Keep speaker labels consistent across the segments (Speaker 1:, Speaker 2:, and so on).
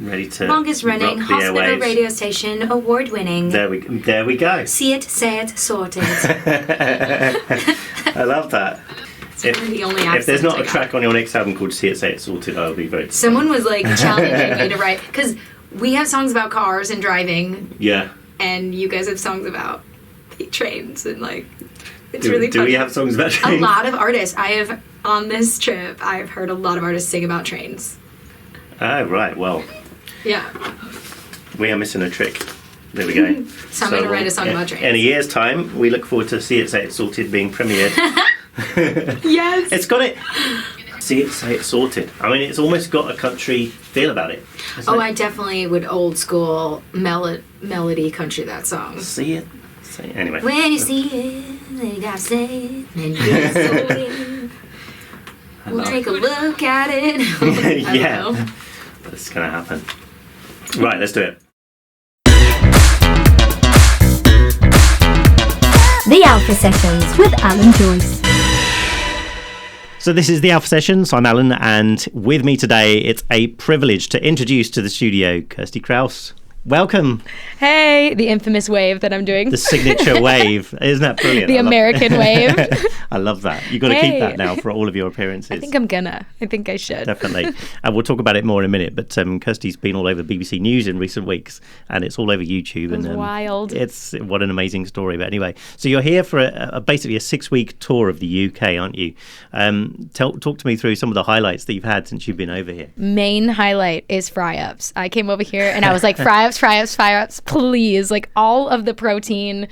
Speaker 1: Ready to
Speaker 2: longest running
Speaker 1: rock the
Speaker 2: hospital
Speaker 1: airwaves.
Speaker 2: Radio station, award winning.
Speaker 1: There we go.
Speaker 2: See it, say it, sorted.
Speaker 1: I love that.
Speaker 2: It's one of the only
Speaker 1: If there's not
Speaker 2: accents I
Speaker 1: a
Speaker 2: got.
Speaker 1: track on your next album called See It, Say It, Sorted, I'll be very
Speaker 2: Someone was like challenging me to write, because we have songs about cars and driving,
Speaker 1: Yeah.
Speaker 2: and you guys have songs about trains, and like, it's
Speaker 1: Do
Speaker 2: really funny.
Speaker 1: we have songs about trains?
Speaker 2: A lot of artists. On this trip, I've heard a lot of artists sing about trains.
Speaker 1: Oh, right. Well,
Speaker 2: Yeah.
Speaker 1: we are missing a trick. There we go.
Speaker 2: So I'm going to write a song about trains.
Speaker 1: In a year's time, we look forward to See It, Say It, Sorted being premiered.
Speaker 2: Yes.
Speaker 1: It's got it. See It, Say It, Sorted. I mean, it's almost got a country feel about it.
Speaker 2: Oh, I definitely would old school melody country that song.
Speaker 1: See It, Say It. Anyway.
Speaker 2: When you see it, then you gotta say it, then you gotta say it. We'll take a look at it. I
Speaker 1: Yeah.
Speaker 2: don't know.
Speaker 1: That's going to happen. Right, let's do it.
Speaker 3: The Alpha Sessions with Alan Joyce.
Speaker 1: So this is the Alpha Sessions. I'm Alan, and with me today, it's a privilege to introduce to the studio Kirstie Kraus. Welcome.
Speaker 4: Hey, the infamous wave that I'm doing.
Speaker 1: The signature wave. Isn't that brilliant?
Speaker 4: The American wave.
Speaker 1: I love that. You've got to keep that now for all of your appearances.
Speaker 4: I think I should.
Speaker 1: Definitely. And we'll talk about it more in a minute. But Kirstie's been all over BBC News in recent weeks, and it's all over YouTube.
Speaker 4: It was wild.
Speaker 1: It's what an amazing story. But anyway, so you're here for basically a 6-week tour of the UK, aren't you? Talk to me through some of the highlights that you've had since you've been over here.
Speaker 4: Main highlight is fry-ups. I came over here and I was like, fry-ups, please. Like all of the protein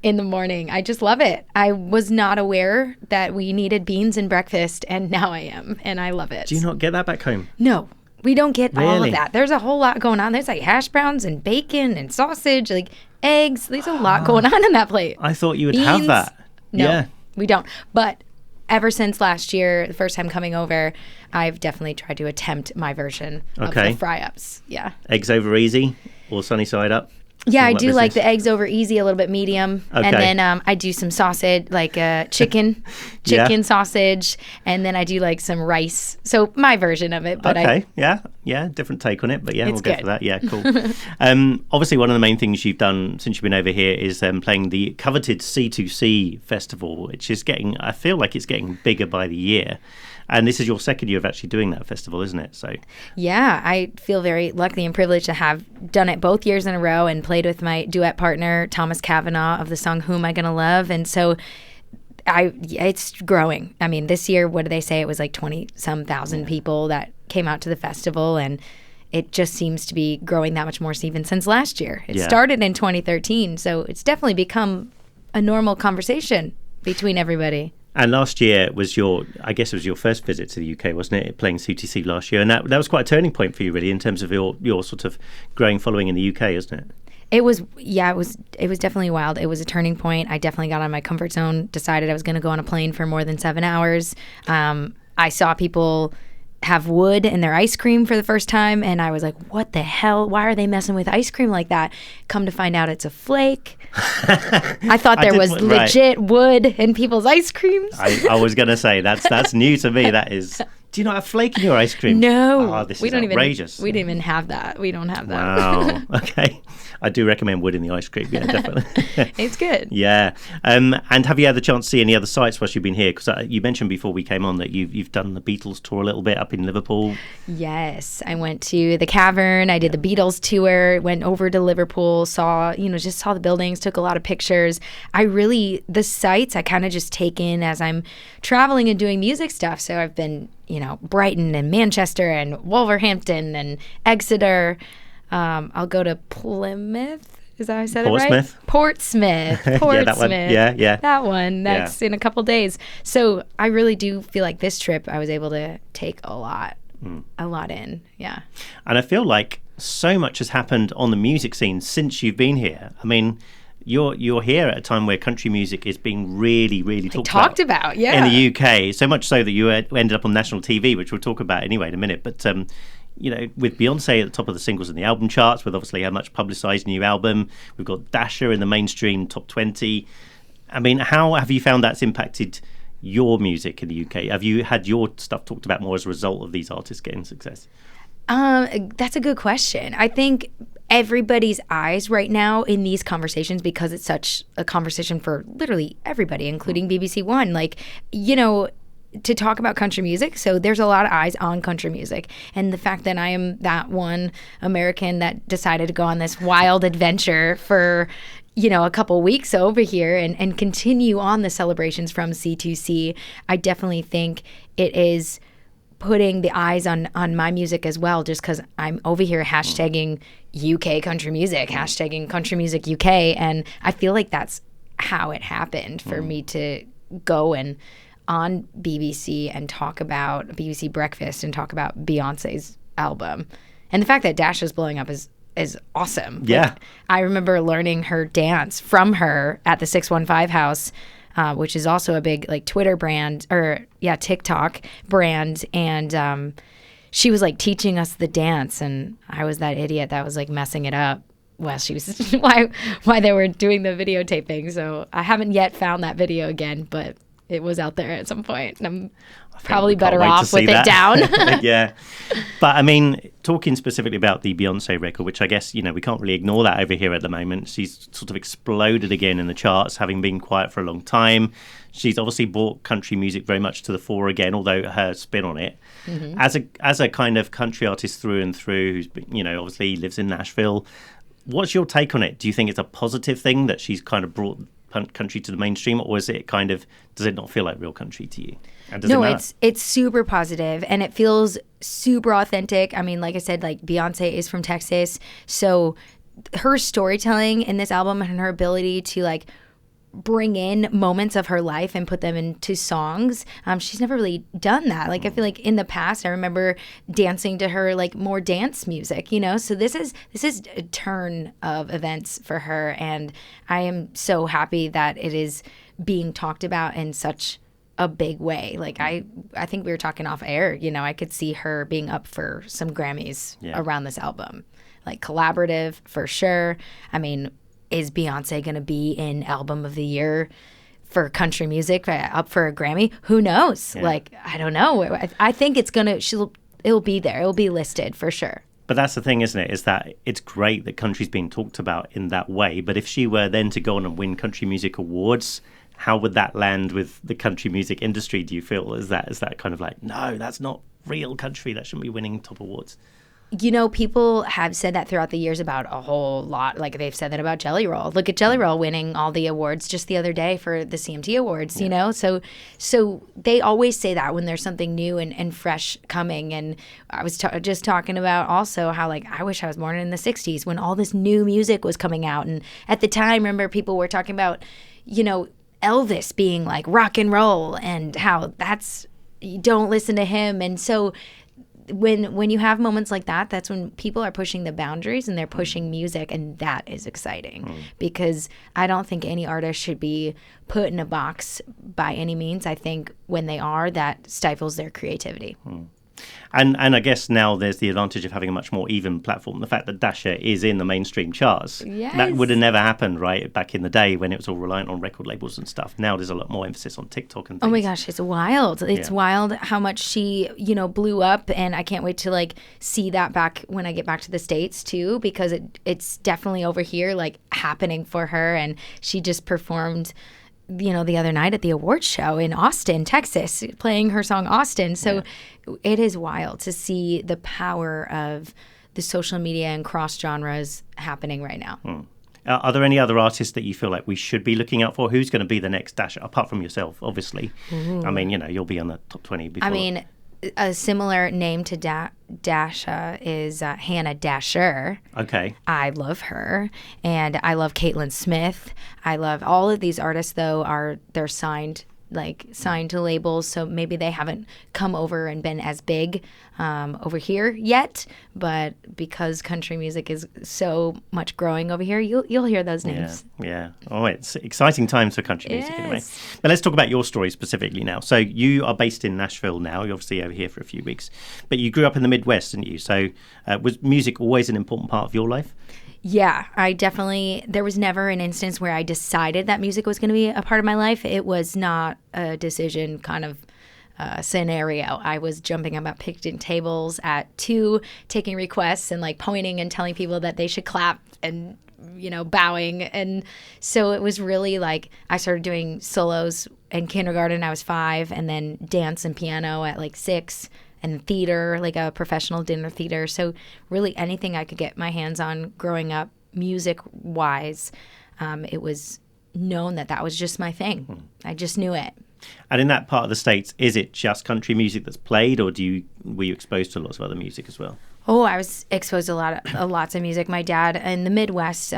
Speaker 4: in the morning. I just love it. I was not aware that we needed beans in breakfast, and now I am, and I love it.
Speaker 1: Do you not get that back home?
Speaker 4: No, we don't get all
Speaker 1: Really?
Speaker 4: of that. There's a whole lot going on. There's like hash browns and bacon and sausage, like eggs. There's a lot going on in that plate.
Speaker 1: I thought you would have
Speaker 4: Beans?
Speaker 1: that.
Speaker 4: No,
Speaker 1: Yeah.
Speaker 4: we don't. But ever since last year, the first time coming over, I've definitely tried to attempt my version of
Speaker 1: Okay.
Speaker 4: the fry-ups. Yeah.
Speaker 1: Eggs over easy or sunny side up?
Speaker 4: Yeah,
Speaker 1: All
Speaker 4: I
Speaker 1: that
Speaker 4: do like
Speaker 1: business?
Speaker 4: the eggs over easy, a little bit medium.
Speaker 1: Okay.
Speaker 4: And then I do some sausage, like chicken
Speaker 1: Yeah.
Speaker 4: sausage. And then I do like some rice. So my version of it. But
Speaker 1: Okay, yeah, different take on it, but yeah,
Speaker 4: It's
Speaker 1: we'll go
Speaker 4: good.
Speaker 1: for that. Yeah, cool. Obviously, one of the main things you've done since you've been over here is playing the coveted C2C festival, which is I feel like it's getting bigger by the year. And this is your second year of actually doing that festival, isn't it? So
Speaker 4: yeah, I feel very lucky and privileged to have done it both years in a row and played with my duet partner, Thomas Cavanaugh, of the song Who Am I Gonna Love? And so it's growing. I mean, this year, what did they say? It was like 20-some thousand people that came out to the festival, and it just seems to be growing that much more even since last year. It
Speaker 1: Yeah.
Speaker 4: started in 2013, so it's definitely become a normal conversation between everybody.
Speaker 1: And last year was your first visit to the UK, wasn't it? Playing CTC last year, and that was quite a turning point for you, really, in terms of your sort of growing following in the UK, isn't it?
Speaker 4: It was definitely wild. It was a turning point. I definitely got out of my comfort zone, decided I was going to go on a plane for more than 7 hours. I saw people have wood in their ice cream for the first time, and I was like, what the hell? Why are they messing with ice cream like that? Come to find out it's a flake. I thought there was legit wood in people's ice creams.
Speaker 1: I was going to say, that's new to me. That is... Do you not have flake in your ice cream?
Speaker 4: No.
Speaker 1: Oh, this
Speaker 4: we
Speaker 1: is
Speaker 4: don't
Speaker 1: outrageous.
Speaker 4: We didn't even have that. We don't have that.
Speaker 1: Wow. Okay. I do recommend wood in the ice cream. Yeah, definitely.
Speaker 4: It's good.
Speaker 1: Yeah. And have you had the chance to see any other sites whilst you've been here? Because you mentioned before we came on that you've done the Beatles tour a little bit up in Liverpool.
Speaker 4: Yes. I went to the Cavern. I did the Beatles tour, went over to Liverpool, saw the buildings, took a lot of pictures. The sites I kind of just take in as I'm traveling and doing music stuff. So I've been, Brighton and Manchester and Wolverhampton and Exeter. I'll go to Plymouth. Is that how I said
Speaker 1: Portsmouth.
Speaker 4: it right? Portsmouth.
Speaker 1: Yeah, that one. Yeah.
Speaker 4: That one. That's in a couple days. So I really do feel like this trip I was able to take a lot in. Yeah.
Speaker 1: And I feel like so much has happened on the music scene since you've been here. I mean, you're here at a time where country music is being really, really talked about.
Speaker 4: Yeah.
Speaker 1: In the UK, so much so that you ended up on national TV, which we'll talk about anyway in a minute. But with Beyonce at the top of the singles and the album charts, with obviously her much publicised new album, we've got Dasher in the mainstream top 20. I mean, how have you found that's impacted your music in the UK? Have you had your stuff talked about more as a result of these artists getting success?
Speaker 4: That's a good question. I think everybody's eyes right now in these conversations, because it's such a conversation for literally everybody, including BBC One, like, to talk about country music. So there's a lot of eyes on country music. And the fact that I am that one American that decided to go on this wild adventure for, a couple weeks over here and continue on the celebrations from C2C, I definitely think it is putting the eyes on my music as well, just because I'm over here hashtagging UK country music, hashtagging country music UK. And I feel like that's how it happened for me to go and on BBC and talk about BBC Breakfast and talk about Beyonce's album. And the fact that Dash is blowing up is awesome.
Speaker 1: Yeah.
Speaker 4: Like, I remember learning her dance from her at the 615 house, which is also a big like Twitter brand, or TikTok brand. And she was like teaching us the dance, and I was that idiot that was like messing it up while she was why they were doing the videotaping. So I haven't yet found that video again, but it was out there at some point. And I'm probably better off with it down.
Speaker 1: Yeah. But I mean, talking specifically about the Beyonce record, which I guess, we can't really ignore that over here at the moment. She's sort of exploded again in the charts, having been quiet for a long time. She's obviously brought country music very much to the fore again, although her spin on it. Mm-hmm. As a kind of country artist through and through, who's, obviously lives in Nashville, what's your take on it? Do you think it's a positive thing that she's kind of brought country to the mainstream, or is it kind of, does it not feel like real country to you? And does
Speaker 4: no,
Speaker 1: it matter?
Speaker 4: It's super positive, and it feels super authentic. I mean, like I said, like Beyonce is from Texas, so her storytelling in this album and her ability to like bring in moments of her life and put them into songs, she's never really done that. Like I feel like in the past I remember dancing to her like more dance music, so this is a turn of events for her, and I am so happy that it is being talked about in such a big way. Like I think we were talking off air, I could see her being up for some Grammys around this album, like collaborative for sure. I mean, is Beyonce going to be in Album of the Year for country music, up for a Grammy? Who knows? Yeah. Like, I don't know. I think it'll be there. It'll be listed for sure.
Speaker 1: But that's the thing, isn't it? Is that it's great that country's being talked about in that way. But if she were then to go on and win country music awards, how would that land with the country music industry, do you feel? Is that kind of like, no, that's not real country. That shouldn't be winning top awards?
Speaker 4: People have said that throughout the years about a whole lot. Like they've said that about Jelly Roll. Look at Jelly Roll winning all the awards just the other day for the CMT Awards, So they always say that when there's something new and fresh coming. And I was just talking about also how like I wish I was born in the 60s when all this new music was coming out. And at the time, remember people were talking about, Elvis being like rock and roll and how you don't listen to him. And so when you have moments like that, that's when people are pushing the boundaries and they're pushing music, and that is exciting because I don't think any artist should be put in a box by any means. I think when they are, that stifles their creativity.
Speaker 1: And I guess now there's the advantage of having a much more even platform. The fact that Dasher is in the mainstream charts, that would have never happened, right, back in the day when it was all reliant on record labels and stuff. Now there's a lot more emphasis on TikTok and things.
Speaker 4: Oh my gosh, it's wild. It's wild how much she, blew up, and I can't wait to like see that back when I get back to the States too, because it's definitely over here like happening for her, and she just performed the other night at the awards show in Austin, Texas, playing her song Austin. So it is wild to see the power of the social media and cross genres happening right now.
Speaker 1: Are there any other artists that you feel like we should be looking out for? Who's going to be the next Dasher, apart from yourself, obviously? Ooh. I mean, you'll be on the top 20 before.
Speaker 4: I mean, a similar name to Dasha is Hannah Dasher.
Speaker 1: Okay.
Speaker 4: I love her. And I love Caitlin Smith. I love all of these artists, though, they're signed to labels, so maybe they haven't come over and been as big over here yet, but because country music is so much growing over here, you'll hear those names.
Speaker 1: Yeah. Oh, it's exciting times for country music anyway. But let's talk about your story specifically now. So you are based in Nashville now. You're obviously over here for a few weeks, but you grew up in the Midwest, didn't you? So was music always an important part of your life?
Speaker 4: Yeah, there was never an instance where I decided that music was going to be a part of my life. It was not a decision kind of scenario. I was jumping up at picnic tables at 2, taking requests and like pointing and telling people that they should clap and, you know, bowing. And so it was really like I started doing solos in kindergarten. I was 5, and then dance and piano at like 6, and theater, like a professional dinner theater. So really anything I could get my hands on growing up, music wise, it was known that that was just my thing. I just knew it.
Speaker 1: And in that part of the States, is it just country music that's played, or were you exposed to lots of other music as well?
Speaker 4: Oh, I was exposed to lots of music. My dad in the Midwest,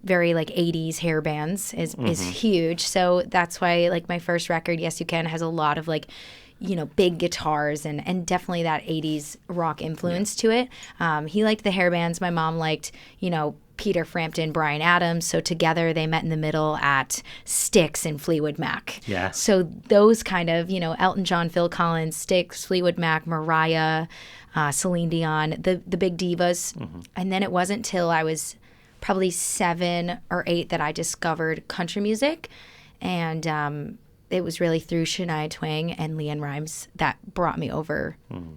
Speaker 4: very like 80s hair bands is huge. So that's why like my first record, Yes You Can, has a lot of like, you know, big guitars and definitely that 80s rock influence to it. He liked the hair bands. My mom liked, you know, Peter Frampton, Bryan Adams. So together they met in the middle at Styx and Fleetwood Mac.
Speaker 1: Yeah.
Speaker 4: So those kind of, you know, Elton John, Phil Collins, Styx, Fleetwood Mac, Mariah, Celine Dion, the big divas. And then it wasn't till I was probably 7 or 8 that I discovered country music. And it was really through Shania Twain and LeAnn Rimes that brought me over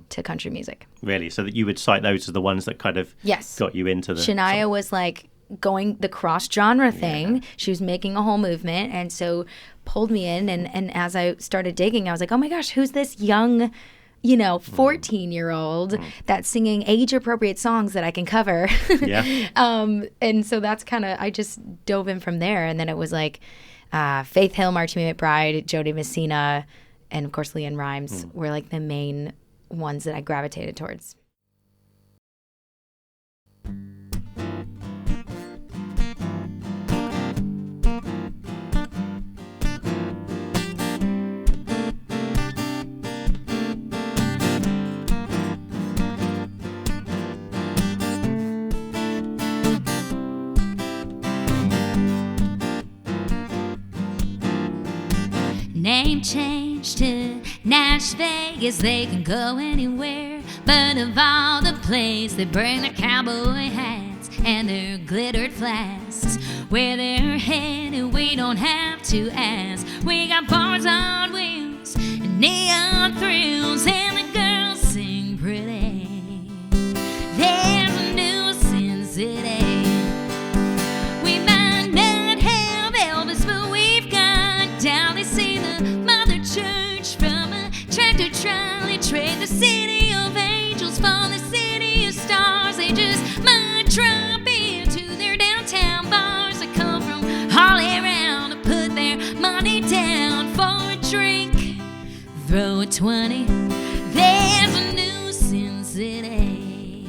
Speaker 4: to country music.
Speaker 1: Really? So that you would cite those as the ones that kind of got you into the...
Speaker 4: Shania was like going the cross-genre thing. She was making a whole movement, and so pulled me in. And as I started digging, I was like, oh my gosh, who's this young, you know, 14-year-old that's singing age-appropriate songs that I can cover? And so that's kind of, I just dove in from there. And then it was like... Faith Hill, Marching McBride, Jody Messina, and of course LeAnn Rimes were like the main ones that I gravitated towards.
Speaker 2: Name change to Nashville, they can go anywhere. But of all the places, they bring their cowboy hats and their glittered flasks. Where they're headed, we don't have to ask. We got bars on wheels and neon thrills, and the girls sing pretty. There's a new Sin City. We might not have Elvis, but we've got down to see the Mother Church from a tractor trolley. Trade the city of angels for the city of stars. They just might drop into their downtown bars. They come from all around to put their money down for a drink. Throw a 20, there's a new Sin City.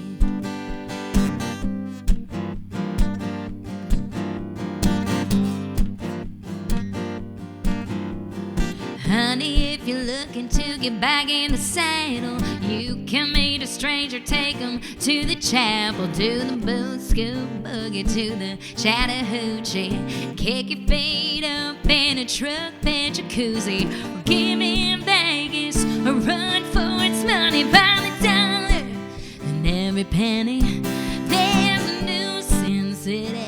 Speaker 2: Honey, if you're looking to get back in the saddle, you can meet a stranger, take them to the chapel, do the boot scoop boogie to the Chattahoochee, kick your feet up in a truck bed jacuzzi, or give in Vegas a run for its money by the dollar and every penny. There's a new Sin City.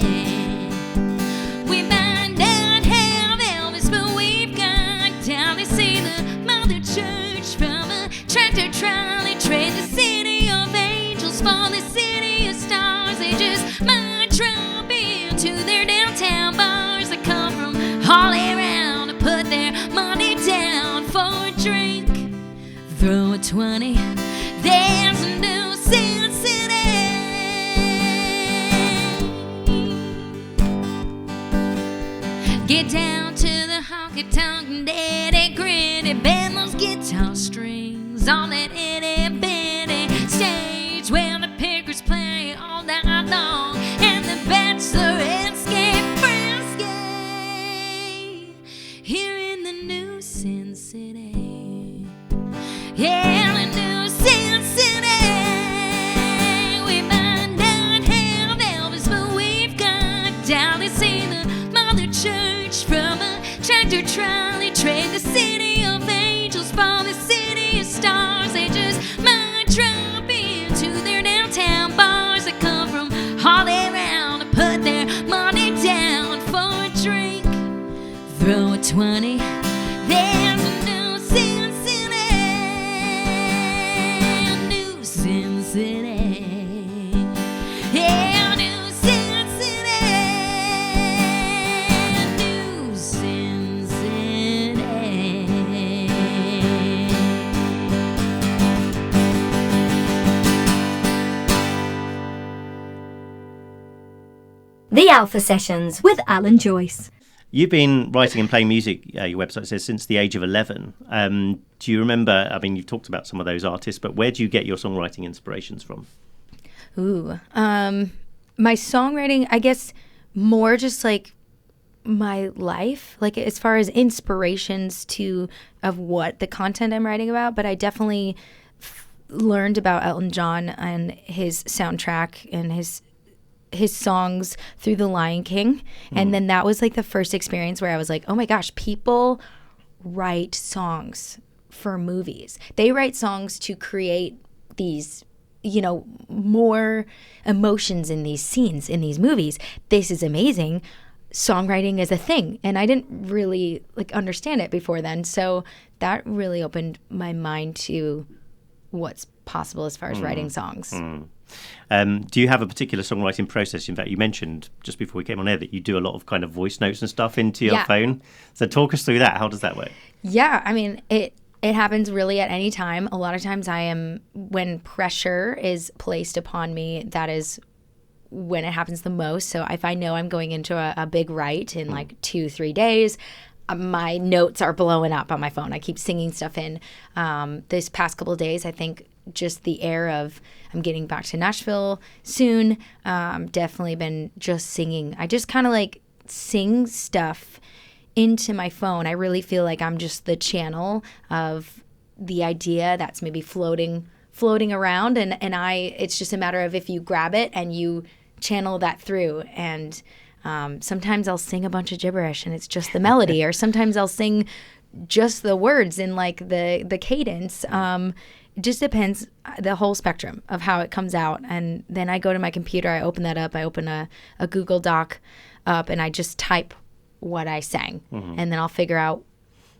Speaker 2: We might not have Elvis, but we've got down to see the Mother Church from a tractor trolley. Trade the city of angels for the city of stars. They just might drop into their downtown bars. They come from all around to put their money down for a drink. Throw a 20, there's a new Sin City. Get down to the honky-tonk, daddy gritty, bend those guitar strings on that itty-bitty stage where the pickers play all night long and the bachelorettes get frisky. Here in the new Sin City, yeah, the new Sin City. We might not have Elvis, but we've got down to see the Mother Church from a tractor trolley. Trade the city of angels for the city of stars. They just might drop into their downtown bars. They come from all around to put their money down for a drink. Throw a 20, there's a new Sin City.
Speaker 3: The Alpha Sessions with Alan Joyce.
Speaker 1: You've been writing and playing music, your website says, since the age of 11. Do you remember, I mean, you've talked about some of those artists, but where do you get your songwriting inspirations from?
Speaker 4: My songwriting, I guess, more just like my life, like as far as inspirations of what the content I'm writing about. But I definitely learned about Elton John and his soundtrack and his songs through The Lion King. And then that was like the first experience where I was like, oh my gosh, people write songs for movies. They write songs to create these, more emotions in these scenes, in these movies. This is amazing. Songwriting is a thing. And I didn't really understand it before then. So that really opened my mind to what's possible as far as writing songs.
Speaker 1: Do you have a particular songwriting process? In fact, you mentioned just before we came on air that you do a lot of kind of voice notes and stuff into your phone. So talk us through that. How does that work?
Speaker 4: Yeah, I mean, it happens really at any time. A lot of times when pressure is placed upon me, that is when it happens the most. So if I know I'm going into a big write in 2-3 days, my notes are blowing up on my phone. I keep singing stuff in. This past couple of days, I think just the air of I'm getting back to Nashville soon. Definitely been just singing. I just kind of sing stuff into my phone. I really feel like I'm just the channel of the idea that's maybe floating around, and it's just a matter of if you grab it and you channel that through. And sometimes I'll sing a bunch of gibberish and it's just the melody, or sometimes I'll sing just the words in the cadence. It just depends, the whole spectrum of how it comes out. And then I go to my computer, I open that up, I open a Google Doc up, and I just type what I sang. And then I'll figure out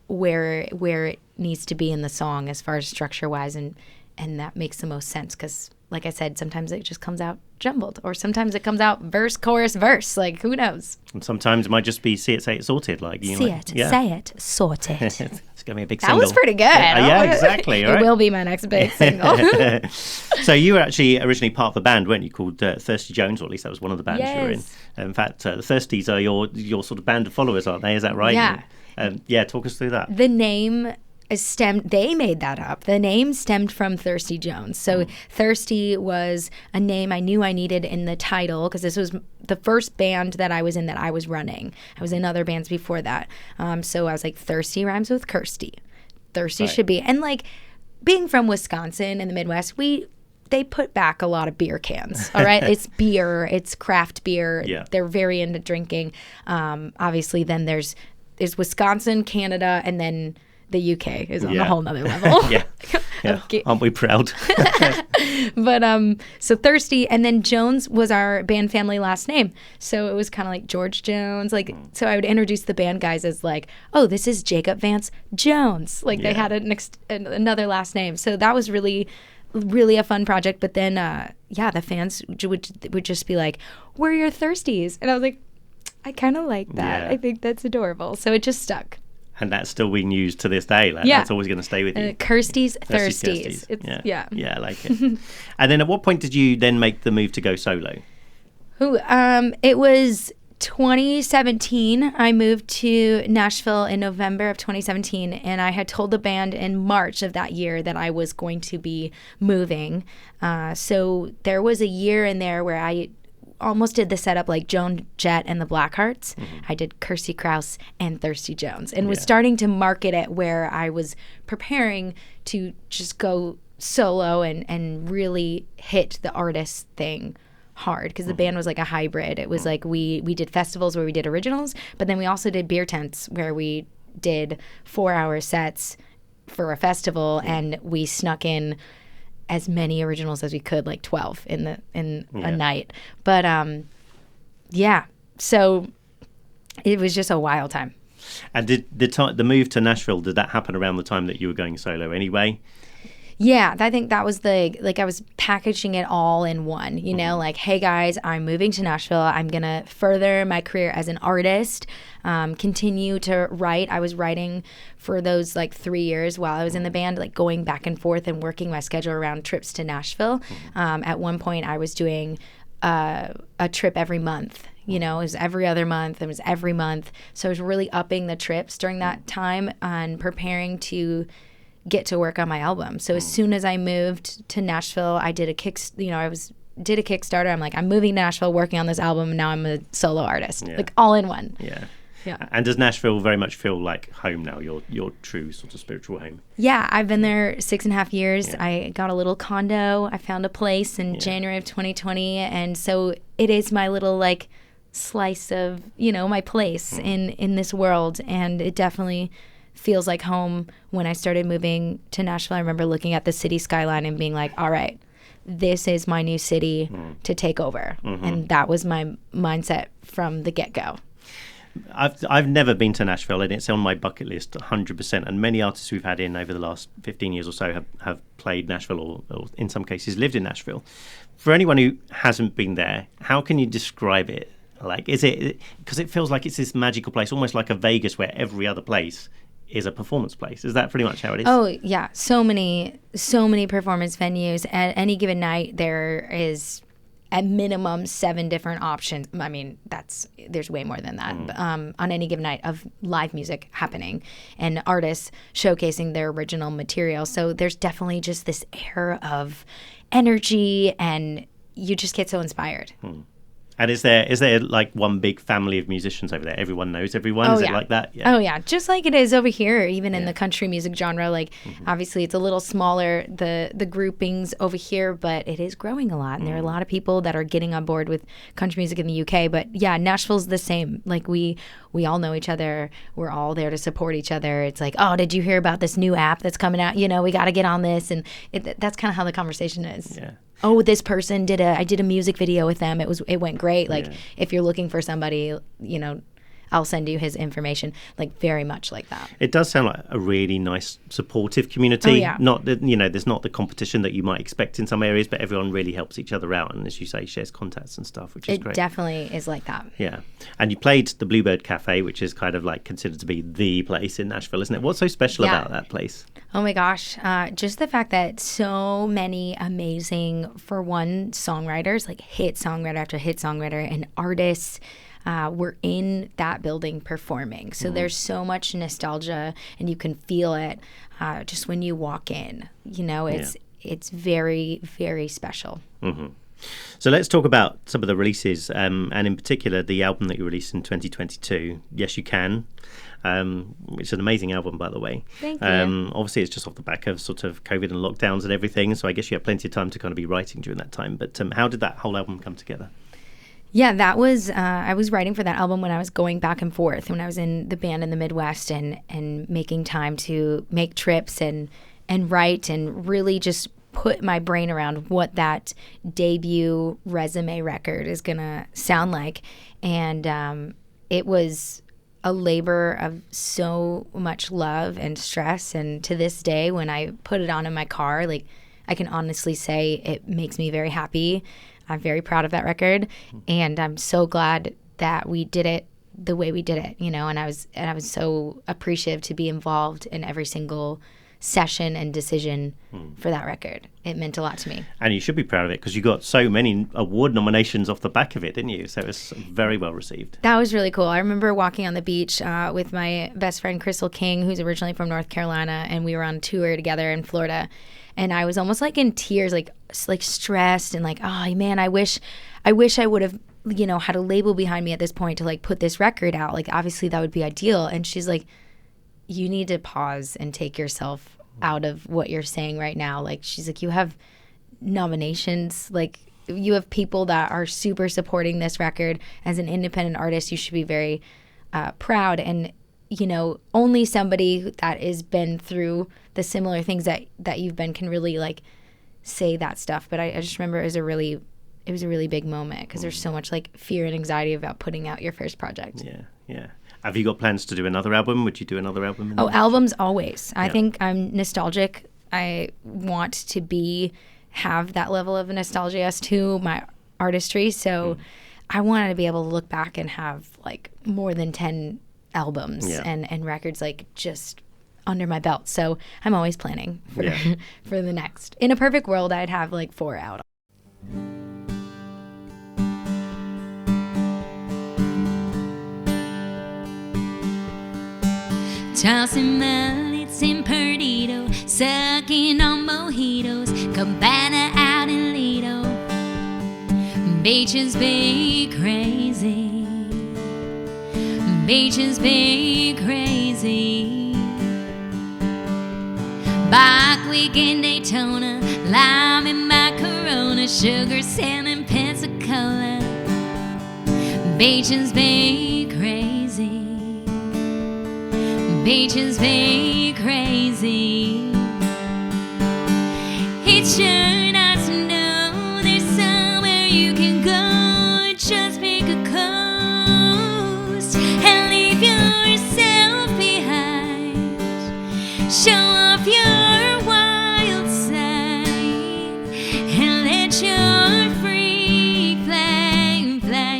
Speaker 4: where it needs to be in the song as far as structure wise, and that makes the most sense, because like I said, sometimes it just comes out jumbled, or sometimes it comes out verse, chorus, verse. Who knows?
Speaker 1: And sometimes it might just be see it, say it, sorted.
Speaker 4: Say it, sort it.
Speaker 1: It's going to be a big
Speaker 4: That
Speaker 1: single.
Speaker 4: was pretty good.
Speaker 1: Yeah, exactly.
Speaker 4: It will be my next big single.
Speaker 1: So you were actually originally part of a band, weren't you, called Thirsty Jones, or at least that was one of the bands you were in.
Speaker 4: Yes.
Speaker 1: In fact, the Thirsties are your sort of band of followers, aren't they? Is that right?
Speaker 4: Yeah.
Speaker 1: Talk us through that.
Speaker 4: The name they made that up. The name stemmed from Thirsty Jones. So Thirsty was a name I knew I needed in the title, because this was the first band that I was in that I was running. I was in other bands before that. So I was like, Thirsty rhymes with Kirstie. Thirsty should be. And being from Wisconsin in the Midwest, they put back a lot of beer cans. All right. It's beer. It's craft beer.
Speaker 1: Yeah.
Speaker 4: They're very into drinking. Obviously then there's Wisconsin, Canada, and then the UK is on a whole nother level.
Speaker 1: Yeah. Aren't we proud?
Speaker 4: But so Thirsty, and then Jones was our band family last name. So it was kind of like George Jones. So I would introduce the band guys as oh, this is Jacob Vance Jones. They had another last name. So that was really, really a fun project. But then, the fans would just be like, we're your Thirsties. And I was like, I kind of like that. I think that's adorable. So it just stuck.
Speaker 1: And that's still being used to this day. That's always going to stay with you.
Speaker 4: Kirstie's Thirsties.
Speaker 1: Yeah, I like it. And then at what point did you then make the move to go solo?
Speaker 4: It was 2017. I moved to Nashville in November of 2017, and I had told the band in March of that year that I was going to be moving. So there was a year in there where I almost did the setup like Joan Jett and the Blackhearts. I did Kirstie Kraus and Thirsty Jones, and was starting to market it where I was preparing to just go solo and really hit the artist thing hard, because the band was like a hybrid. It was like we did festivals where we did originals, but then we also did beer tents where we did 4-hour sets for a festival, and we snuck in as many originals as we could, 12 in a night. But so it was just a wild time.
Speaker 1: And did the move to Nashville, did that happen around the time that you were going solo anyway?
Speaker 4: Yeah, I think that was I was packaging it all in one, hey guys, I'm moving to Nashville. I'm going to further my career as an artist, continue to write. I was writing for those 3 years while I was in the band, going back and forth and working my schedule around trips to Nashville. At one point I was doing a trip every month, You know, it was every other month. It was every month. So I was really upping the trips during that time and preparing to get to work on my album. So as soon as I moved to Nashville, I did a did a Kickstarter. I'm like, I'm moving to Nashville, working on this album, and now I'm a solo artist, like all in one.
Speaker 1: Yeah.
Speaker 4: Yeah.
Speaker 1: And does Nashville very much feel like home now, your true sort of spiritual home?
Speaker 4: Yeah, I've been there 6.5 years.
Speaker 1: Yeah.
Speaker 4: I got a little condo. I found a place in January of 2020. And so it is my little like slice of, my place in this world. And it definitely feels like home. When I started moving to Nashville, I remember looking at the city skyline and being like, all right, this is my new city to take over. And that was my mindset from the get-go.
Speaker 1: I've never been to Nashville, and it's on my bucket list 100%. And many artists we've had in over the last 15 years or so have played Nashville or in some cases lived in Nashville. For anyone who hasn't been there, how can you describe it? Like, is it, because it feels like it's this magical place, almost like a Vegas where every other place is a performance place. Is that pretty much how it is?
Speaker 4: Oh yeah, so many performance venues. At any given night, there is at minimum 7 different options. I mean, there's way more than that. On any given night of live music happening and artists showcasing their original material. So there's definitely just this air of energy, and you just get so inspired.
Speaker 1: And is there like one big family of musicians over there? Everyone knows everyone? Is it like that?
Speaker 4: Yeah. Oh, yeah. Just like it is over here, even in the country music genre. Like, obviously, it's a little smaller, the groupings over here, but it is growing a lot. And there are a lot of people that are getting on board with country music in the UK. But, yeah, Nashville's the same. Like, we all know each other. We're all there to support each other. It's like, oh, did you hear about this new app that's coming out? We got to get on this. And that's kind of how the conversation is.
Speaker 1: Yeah.
Speaker 4: Oh, this person I did a music video with them. It went great. Like, if you're looking for somebody, I'll send you his information. Like, very much like that.
Speaker 1: It does sound like a really nice, supportive community.
Speaker 4: Oh, yeah.
Speaker 1: Not that, there's not the competition that you might expect in some areas, but everyone really helps each other out. And as you say, shares contacts and stuff, which is great.
Speaker 4: It definitely is like that.
Speaker 1: Yeah. And you played the Bluebird Cafe, which is kind of like considered to be the place in Nashville, isn't it? What's so special about that place?
Speaker 4: Oh my gosh. Just the fact that so many amazing, for one, songwriters, like hit songwriter after hit songwriter, and artists were in that building performing. So there's so much nostalgia, and you can feel it just when you walk in. It's very, very special.
Speaker 1: So let's talk about some of the releases, and in particular the album that you released in 2022, Yes You Can, which is an amazing album, by the way.
Speaker 4: Thank you.
Speaker 1: Obviously, it's just off the back of sort of COVID and lockdowns and everything, so I guess you had plenty of time to kind of be writing during that time. But how did that whole album come together?
Speaker 4: Yeah, that was, I was writing for that album when I was going back and forth, when I was in the band in the Midwest and making time to make trips and write and really just put my brain around what that debut resume record is going to sound like. And it was a labor of so much love and stress. And to this day, when I put it on in my car, like, I can honestly say it makes me very happy. I'm very proud of that record, and I'm so glad that we did it the way we did it, and I was so appreciative to be involved in every single session and decision for that record. It meant a lot to me.
Speaker 1: And you should be proud of it, because you got so many award nominations off the back of it, didn't you? So it was very well received.
Speaker 4: That was really cool. I remember walking on the beach with my best friend Crystal King, who's originally from North Carolina, and we were on tour together in Florida. And I was almost like in tears, like stressed, and like, oh man, I wish I would have, had a label behind me at this point to like put this record out. Like, obviously that would be ideal. And she's like, you need to pause and take yourself out of what you're saying right now. Like, she's like, you have nominations, like you have people that are super supporting this record. As an independent artist, you should be very proud. And only somebody that has been through the similar things that you've been can really like say that stuff. But I just remember it was a really big moment, because there's so much like fear and anxiety about putting out your first project.
Speaker 1: Yeah. Have you got plans to do another album? Would you do another album?
Speaker 4: Albums always. I think I'm nostalgic. I want to have that level of nostalgia as to my artistry. So I wanted to be able to look back and have like more than 10 albums and records like just under my belt. So I'm always planning for the next. In a perfect world, I'd have like 4 out.
Speaker 2: Tossing mullets in Perdido, sucking on mojitos, Cabana out in Lido. Beaches be crazy, beaches be crazy. Bach Week in Daytona, lime in my Corona, sugar sand and Pensacola. Beaches be crazy, beaches be crazy. It's sure nice to know there's somewhere you can go. Just pick a coast and leave yourself behind. Show off your wild side and let your free flag fly.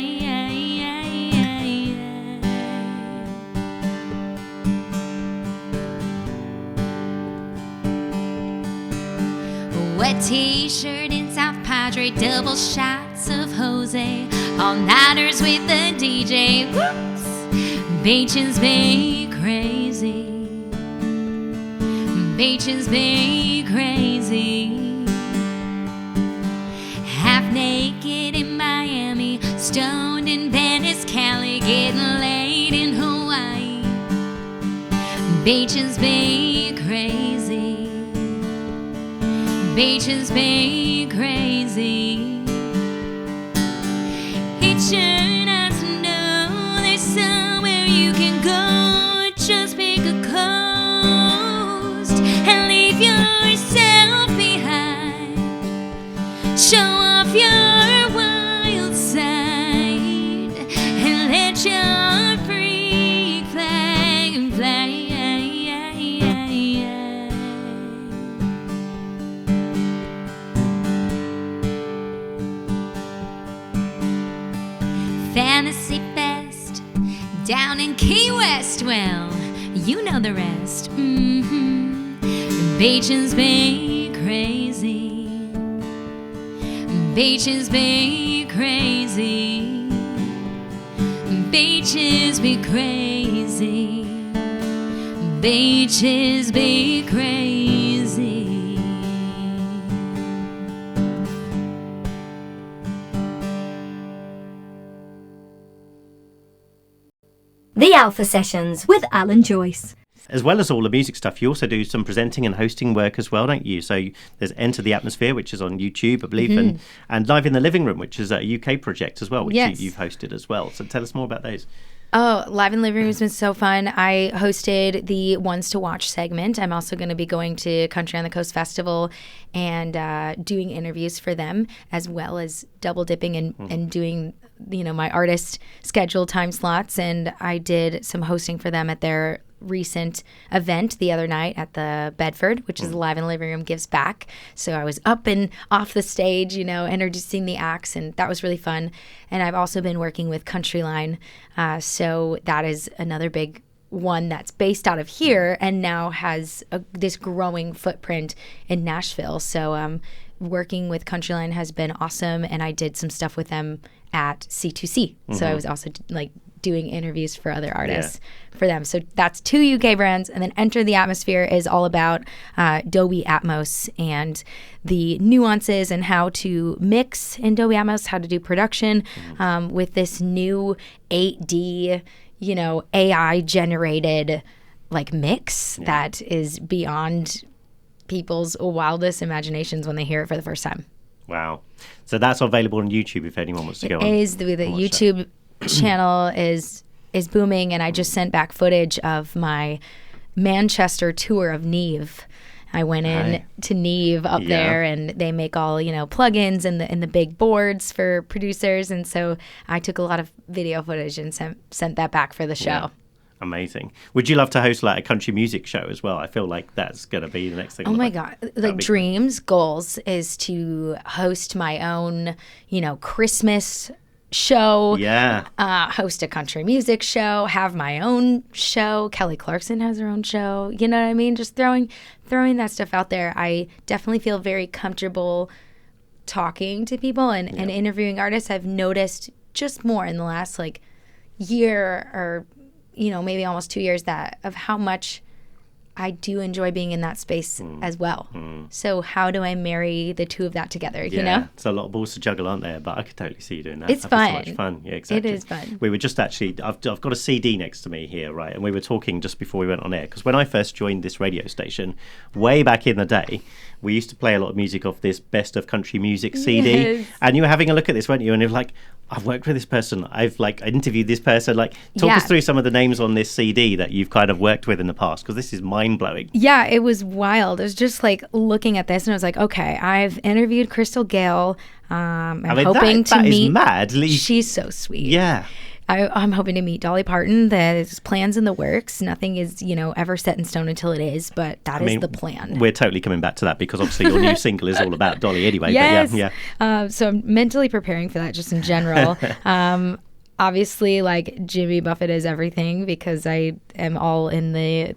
Speaker 2: Wet t-shirt in South Padre, double shots of Jose, all-nighters with the DJ. Whoops! Beaches be crazy, beaches be crazy. Half naked in Miami, stoned in Venice, Cali, getting laid in Hawaii. Beaches be crazy, beaches be crazy. It's sure nice to know there's somewhere you can go. Just pick a coast and leave yourself behind. Show off your wild side and let your free flag fly. Fantasy Fest down in Key West, well, you know the rest. Beaches be crazy, beaches be crazy, beaches be crazy, beaches be crazy.
Speaker 3: The Alpha Sessions with Alan Joyce.
Speaker 1: As well as all the music stuff, you also do some presenting and hosting work as well, don't you? So there's Enter the Atmosphere, which is on YouTube, I believe, and Live in the Living Room, which is a UK project as well, which you've hosted as well. So tell us more about those.
Speaker 4: Oh, Live in the Living Room has been so fun. I hosted the Ones to Watch segment. I'm also going to be going to Country on the Coast Festival and doing interviews for them, as well as double dipping and doing, my artist schedule time slots. And I did some hosting for them at their recent event the other night at the Bedford, which is Live in the Living Room Gives Back. So I was up and off the stage, introducing the acts, and that was really fun. And I've also been working with Countryline, so that is another big one that's based out of here and now has this growing footprint in Nashville. So working with Countryline has been awesome, and I did some stuff with them at C2C. So I was also doing interviews for other artists for them. So that's 2 UK brands. And then Enter the Atmosphere is all about Dolby Atmos and the nuances and how to mix in Dolby Atmos, how to do production with this new 8D, AI generated mix that is beyond people's wildest imaginations when they hear it for the first time.
Speaker 1: Wow. So that's available on YouTube if anyone wants to go on.
Speaker 4: It is. The YouTube channel is booming, and I just sent back footage of my Manchester tour of Neve. I went in to Neve up there, and they make all plugins and the big boards for producers, and so I took a lot of video footage and sent that back for the show.
Speaker 1: Yeah. Amazing. Would you love to host a country music show as well? I feel like that's going to be the next thing.
Speaker 4: Oh my God. Dreams, goals is to host my own, Christmas show.
Speaker 1: Yeah.
Speaker 4: Host a country music show, have my own show. Kelly Clarkson has her own show. You know what I mean? Just throwing that stuff out there. I definitely feel very comfortable talking to people and interviewing artists. I've noticed just more in the last year or maybe almost 2 years of how much I do enjoy being in that space as well. So how do I marry the two of that together, you know?
Speaker 1: It's a lot of balls to juggle, aren't there? But I could totally see you doing that.
Speaker 4: It's
Speaker 1: That'd be
Speaker 4: fun.
Speaker 1: so much fun. Yeah, exactly.
Speaker 4: It is fun.
Speaker 1: We were just actually, I've got a CD next to me here, right? And we were talking just before we went on air, because when I first joined this radio station, way back in the day, we used to play a lot of music off this Best of Country Music CD.
Speaker 4: Yes.
Speaker 1: And you were having a look at this, weren't you? And you're like, I've worked with this person. I've interviewed this person. Talk us through some of the names on this CD that you've kind of worked with in the past, because this is mind blowing.
Speaker 4: Yeah, it was wild. It was just looking at this and I was like, okay, I've interviewed Crystal Gayle. I'm hoping to
Speaker 1: meet.
Speaker 4: That
Speaker 1: is mad.
Speaker 4: She's so sweet.
Speaker 1: Yeah.
Speaker 4: I'm hoping to meet Dolly Parton. There's plans in the works. Nothing is, ever set in stone until it is, but that is the plan.
Speaker 1: We're totally coming back to that because obviously your new single is all about Dolly anyway.
Speaker 4: Yes.
Speaker 1: But yeah.
Speaker 4: So I'm mentally preparing for that just in general. Obviously, Jimmy Buffett is everything because I am all in the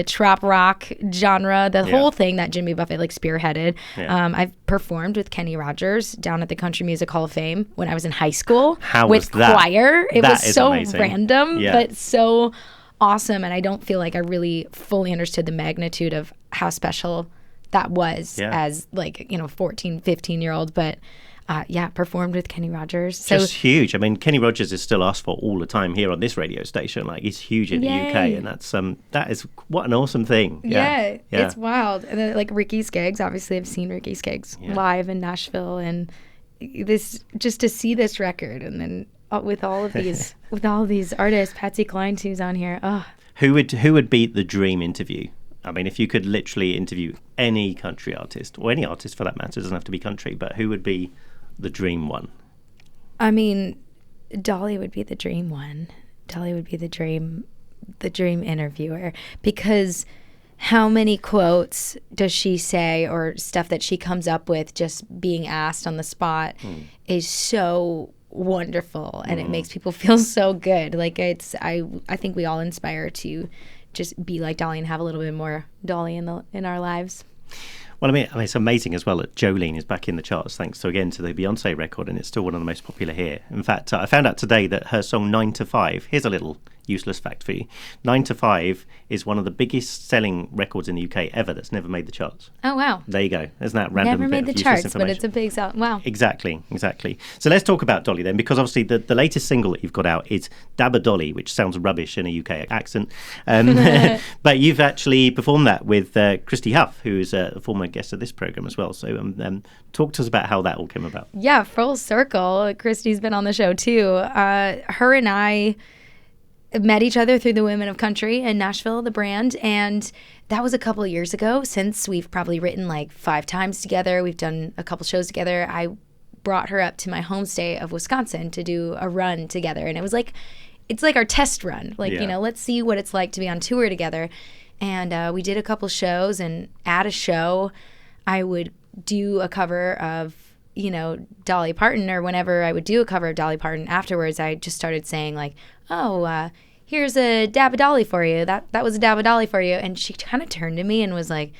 Speaker 4: trop rock genre, the whole thing that Jimmy Buffett spearheaded. Yeah. I've performed with Kenny Rogers down at the Country Music Hall of Fame when I was in high school.
Speaker 1: How
Speaker 4: with
Speaker 1: was that?
Speaker 4: Choir. It
Speaker 1: that
Speaker 4: was so
Speaker 1: amazing.
Speaker 4: Random, but so awesome. And I don't feel like I really fully understood the magnitude of how special that was as 14, 15-year-old. But performed with Kenny Rogers. So
Speaker 1: just huge. I mean, Kenny Rogers is still asked for all the time here on this radio station. He's huge in the UK, and that is what an awesome thing.
Speaker 4: Yeah. It's wild. And then Ricky Skaggs, obviously I've seen Ricky Skaggs live in Nashville, and this just to see this record, and then with all of these artists, Patsy Cline who's on here. Oh.
Speaker 1: Who would be the dream interview? I mean, if you could literally interview any country artist, or any artist for that matter, it doesn't have to be country, but who would be the dream one?
Speaker 4: I mean, Dolly would be the dream one. Dolly would be the dream interviewer, because how many quotes does she say or stuff that she comes up with just being asked on the spot is so wonderful, and it makes people feel so good. I think we all inspire to just be like Dolly and have a little bit more Dolly in our lives.
Speaker 1: Well, I mean, it's amazing as well that Jolene is back in the charts thanks to the Beyonce record, and it's still one of the most popular here. In fact, I found out today that her song 9 to 5, here's a little useless fact for you. 9 to 5 is one of the biggest selling records in the UK ever that's never made the charts.
Speaker 4: Oh, wow.
Speaker 1: There you go. Isn't that random?
Speaker 4: Never made the charts, but it's a big sell. Wow.
Speaker 1: Exactly. So let's talk about Dolly then, because obviously the latest single that you've got out is Dabba Dolly, which sounds rubbish in a UK accent. But you've actually performed that with Kirstie Huff, who is a former guest of this program as well. So talk to us about how that all came about.
Speaker 4: Yeah, full circle. Kirstie's been on the show too. Her and I met each other through the Women of Country in Nashville, the brand, and that was a couple of years ago. Since we've probably written 5 times together, we've done a couple shows together. I brought her up to my home state of Wisconsin to do a run together, and it was it's like our test run. Let's see what it's like to be on tour together. And we did a couple shows, and at a show, I would do a cover of Dolly Parton, or whenever I would do a cover of Dolly Parton afterwards, I just started saying here's a Dabba Dolly for you. That was a Dabba Dolly for you. And she kind of turned to me and was like,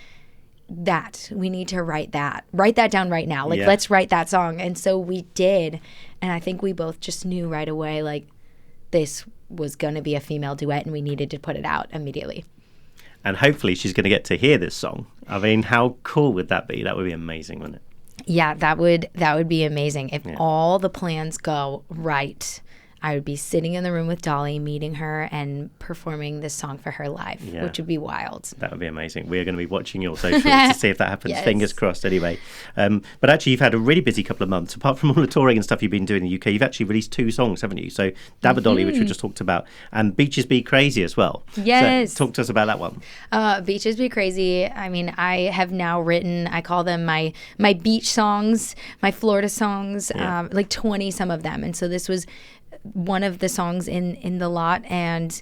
Speaker 4: we need to write that down right now. Let's write that song. And so we did. And I think we both just knew right away, this was going to be a female duet, and we needed to put it out immediately.
Speaker 1: And hopefully she's going to get to hear this song. I mean, how cool would that be? That would be amazing, wouldn't it?
Speaker 4: Yeah, that would be amazing. If all the plans go right, I would be sitting in the room with Dolly, meeting her, and performing this song for her live, which would be wild.
Speaker 1: That would be amazing. We're going to be watching your socials to see if that happens.
Speaker 4: Yes.
Speaker 1: Fingers crossed, anyway. But actually, you've had a really busy couple of months. Apart from all the touring and stuff you've been doing in the UK, you've actually released 2 songs, haven't you? So Dabba Dolly, which we just talked about, and Beaches Be Crazy as well.
Speaker 4: Yes.
Speaker 1: So talk to us about that one.
Speaker 4: Beaches Be Crazy. I mean, I have now written, I call them my beach songs, my Florida songs, 20 some of them. And so this was one of the songs in the lot, and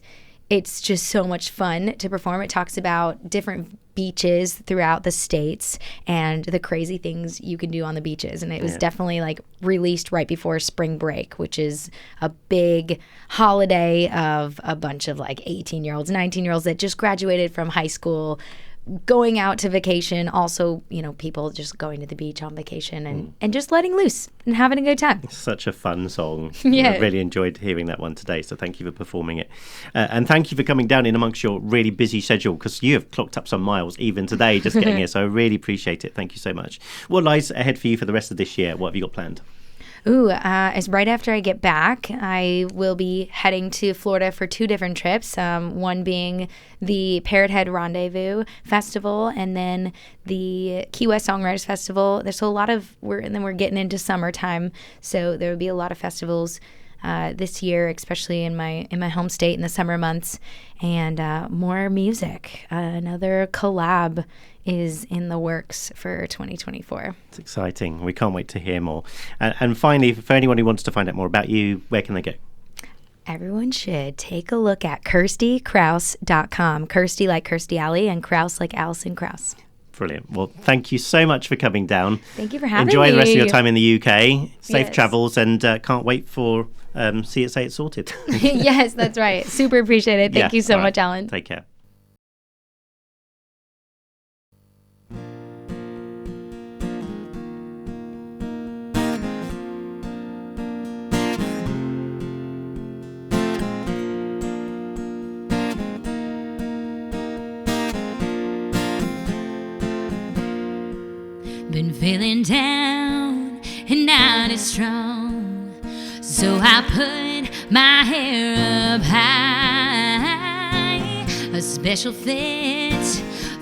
Speaker 4: it's just so much fun to perform. It talks about different beaches throughout the states and the crazy things you can do on the beaches. And it was definitely released right before spring break, which is a big holiday of a bunch of 18-year-olds, 19-year-olds that just graduated from high school, going out to vacation, also, people just going to the beach on vacation and just letting loose and having a good time.
Speaker 1: Such a fun song.
Speaker 4: Yeah.
Speaker 1: I really enjoyed hearing that one today, so thank you for performing it. And thank you for coming down in amongst your really busy schedule, because you have clocked up some miles even today just getting here, so I really appreciate it. Thank you so much. What lies ahead for you for the rest of this year? What have you got planned?
Speaker 4: As right after I get back, I will be heading to Florida for 2 different trips. One being the Parrot Head Rendezvous Festival, and then the Key West Songwriters Festival. There's a lot of we're getting into summertime, so there will be a lot of festivals this year, especially in my home state in the summer months, and more music. Another collab is in the works for 2024.
Speaker 1: It's exciting. We can't wait to hear more. And finally, for anyone who wants to find out more about you, where can they go?
Speaker 4: Everyone should take a look at KirstieKraus.com. Kirstie like Kirstie Alley and Kraus like Alison Krauss.
Speaker 1: Brilliant. Well, thank you so much for coming down.
Speaker 4: Thank you for having me.
Speaker 1: Enjoy the rest of your time in the UK. Safe
Speaker 4: Yes.
Speaker 1: travels, and can't wait for See It, Say It Sorted.
Speaker 4: Yes, that's right. Super appreciate it. Thank you so
Speaker 1: all
Speaker 4: much,
Speaker 1: right.
Speaker 4: Alan.
Speaker 1: Take care.
Speaker 2: Been feeling down and not as strong, so I put my hair up high. A special fit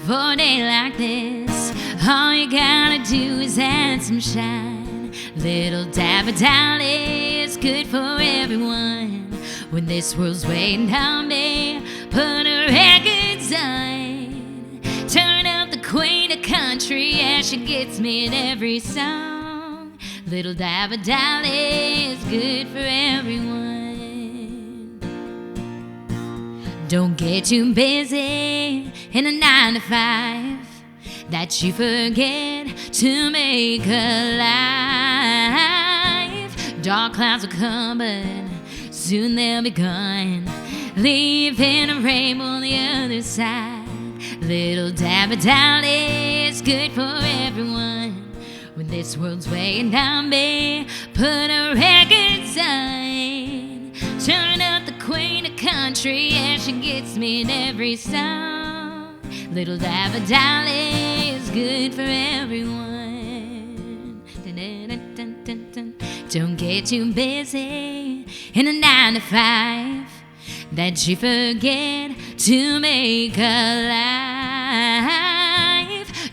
Speaker 2: for a day like this. All you gotta do is add some shine. Little dab of Dolly is good for everyone. When this world's waiting on me, put a records on. Turn up the queen of country, yeah, she gets me in every song. Little dab of Dolly is good for everyone. Don't get too busy in a 9 to 5 that you forget to make alive. Dark clouds will come, but soon they'll be gone, leaving a rainbow on the other side. Little dab of Dolly is good for everyone. When this world's weighing down me, put a records on. Turn up the queen of country, yeah, she gets me in every song. Little dab of Dolly is good for everyone. Dun, dun, dun, dun, dun, dun. Don't get too busy in a 9 to 5 that you forget to make alive.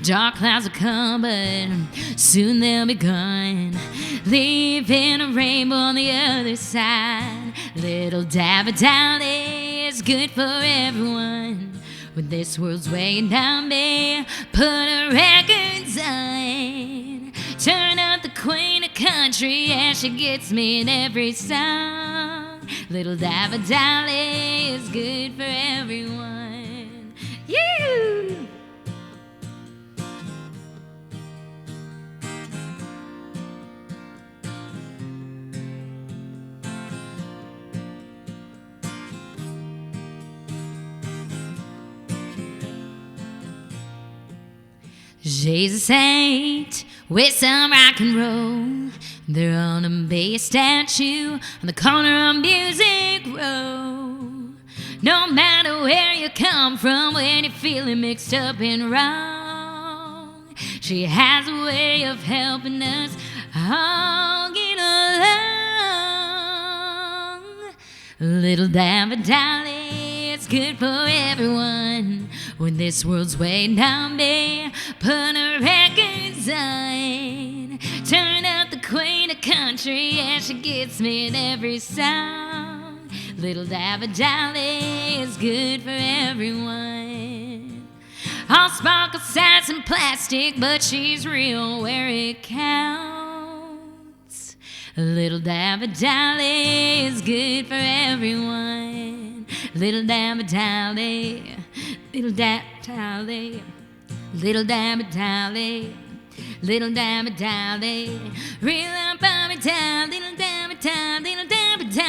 Speaker 2: Dark clouds will come, but soon they'll be gone, leaving a rainbow on the other side. Little dab of Dolly is good for everyone. When this world's weighing down me, put a records on. Turn up the queen of country, yeah, she gets me in every song. Little dab of Dolly is good for everyone. You. She's a saint with some rock and roll. They're on a base statue on the corner of Music Row. No matter where you come from, when you're feeling mixed up and wrong, she has a way of helping us all get along. Little dab of Dolly, it's good for everyone. When this world's weighing down me, put a records on. Turn up the queen of country, yeah, she gets me in every song. Little dab of Dolly is good for everyone. All sparkle, sass, and plastic, but she's real where it counts. A little dab of Dolly is good for everyone. Little dab of Dolly, little dab of Dolly, little dab of Dolly, little dab of Dolly, real up on me down, little dab of Dolly, little dab of Dolly.